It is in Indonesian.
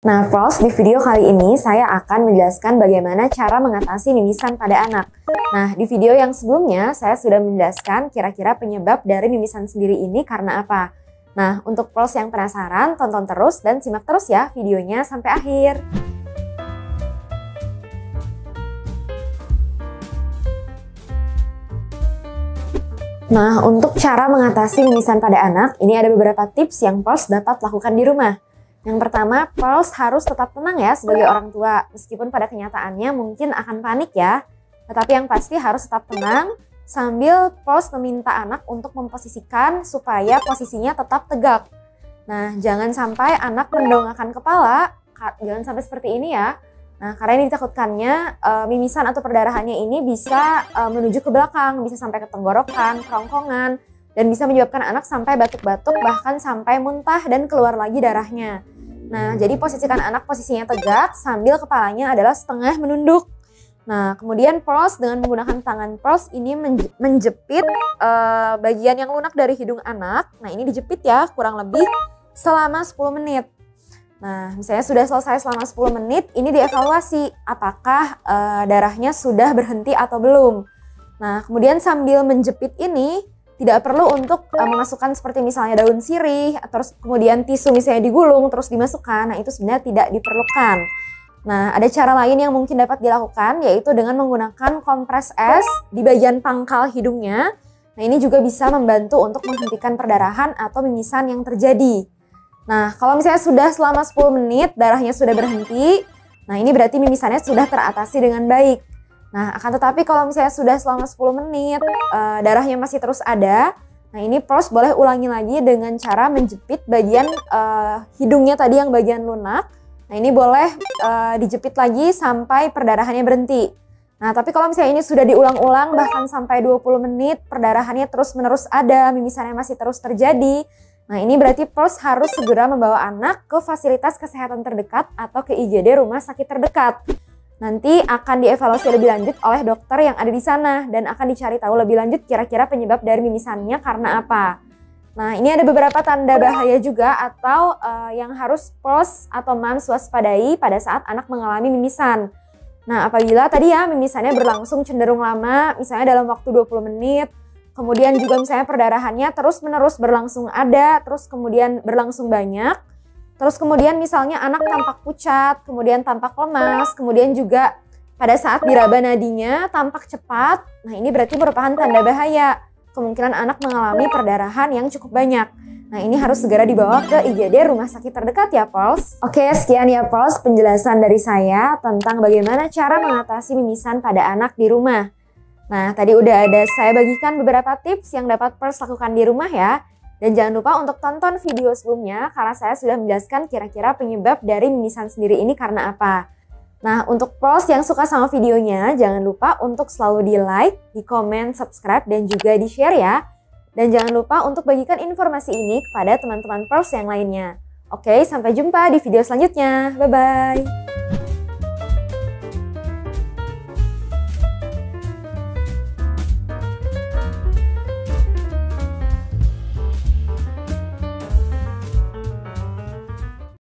Nah, Pros, di video kali ini saya akan menjelaskan bagaimana cara mengatasi mimisan pada anak. Nah, di video yang sebelumnya saya sudah menjelaskan kira-kira penyebab dari mimisan sendiri ini karena apa. Nah, untuk Pros yang penasaran, tonton terus dan simak terus ya videonya sampai akhir. Nah, untuk cara mengatasi mimisan pada anak, ini ada beberapa tips yang Pros dapat lakukan di rumah. Yang pertama, Pros harus tetap tenang ya sebagai orang tua, meskipun pada kenyataannya mungkin akan panik ya. Tetapi yang pasti harus tetap tenang, sambil Pros meminta anak untuk memposisikan supaya posisinya tetap tegak. Nah, jangan sampai anak mendongakkan kepala, jangan sampai seperti ini ya. Nah, karena ini ditakutkannya mimisan atau perdarahannya ini bisa menuju ke belakang, bisa sampai ke tenggorokan, kerongkongan, dan bisa menyebabkan anak sampai batuk-batuk, bahkan sampai muntah dan keluar lagi darahnya. Nah, jadi posisikan anak posisinya tegak sambil kepalanya adalah setengah menunduk. Nah, kemudian Pros dengan menggunakan tangan Pros ini menjepit bagian yang lunak dari hidung anak. Nah, ini dijepit ya kurang lebih selama 10 menit. Nah, misalnya sudah selesai selama 10 menit, ini dievaluasi apakah darahnya sudah berhenti atau belum. Nah, kemudian sambil menjepit ini, tidak perlu untuk memasukkan seperti misalnya daun sirih, terus kemudian tisu misalnya digulung, terus dimasukkan. Nah, itu sebenarnya tidak diperlukan. Nah, ada cara lain yang mungkin dapat dilakukan, yaitu dengan menggunakan kompres es di bagian pangkal hidungnya. Nah, ini juga bisa membantu untuk menghentikan perdarahan atau mimisan yang terjadi. Nah, kalau misalnya sudah selama 10 menit, darahnya sudah berhenti, nah ini berarti mimisannya sudah teratasi dengan baik. Nah, akan tetapi kalau misalnya sudah selama 10 menit, darahnya masih terus ada, nah ini Pros boleh ulangi lagi dengan cara menjepit bagian hidungnya tadi yang bagian lunak. Nah, ini boleh dijepit lagi sampai perdarahannya berhenti. Nah, tapi kalau misalnya ini sudah diulang-ulang bahkan sampai 20 menit, perdarahannya terus-menerus ada, mimisannya masih terus terjadi, nah ini berarti Pros harus segera membawa anak ke fasilitas kesehatan terdekat atau ke IGD rumah sakit terdekat. Nanti akan dievaluasi lebih lanjut oleh dokter yang ada di sana dan akan dicari tahu lebih lanjut kira-kira penyebab dari mimisannya karena apa. Nah, ini ada beberapa tanda bahaya juga atau yang harus Pros atau Moms waspadai pada saat anak mengalami mimisan. Nah, apabila tadi ya mimisannya berlangsung cenderung lama, misalnya dalam waktu 20 menit, kemudian juga misalnya perdarahannya terus-menerus berlangsung ada, terus kemudian berlangsung banyak, terus kemudian misalnya anak tampak pucat, kemudian tampak lemas, kemudian juga pada saat diraba nadinya tampak cepat. Nah, ini berarti merupakan tanda bahaya. Kemungkinan anak mengalami perdarahan yang cukup banyak. Nah, ini harus segera dibawa ke IGD rumah sakit terdekat ya, Pros. Oke, sekian ya, Pros, penjelasan dari saya tentang bagaimana cara mengatasi mimisan pada anak di rumah. Nah, tadi udah ada saya bagikan beberapa tips yang dapat Pros lakukan di rumah ya. Dan jangan lupa untuk tonton video sebelumnya karena saya sudah menjelaskan kira-kira penyebab dari mimisan sendiri ini karena apa. Nah, untuk Pros yang suka sama videonya, jangan lupa untuk selalu di like, di komen, subscribe, dan juga di share ya. Dan jangan lupa untuk bagikan informasi ini kepada teman-teman Pros yang lainnya. Oke, sampai jumpa di video selanjutnya. Bye-bye.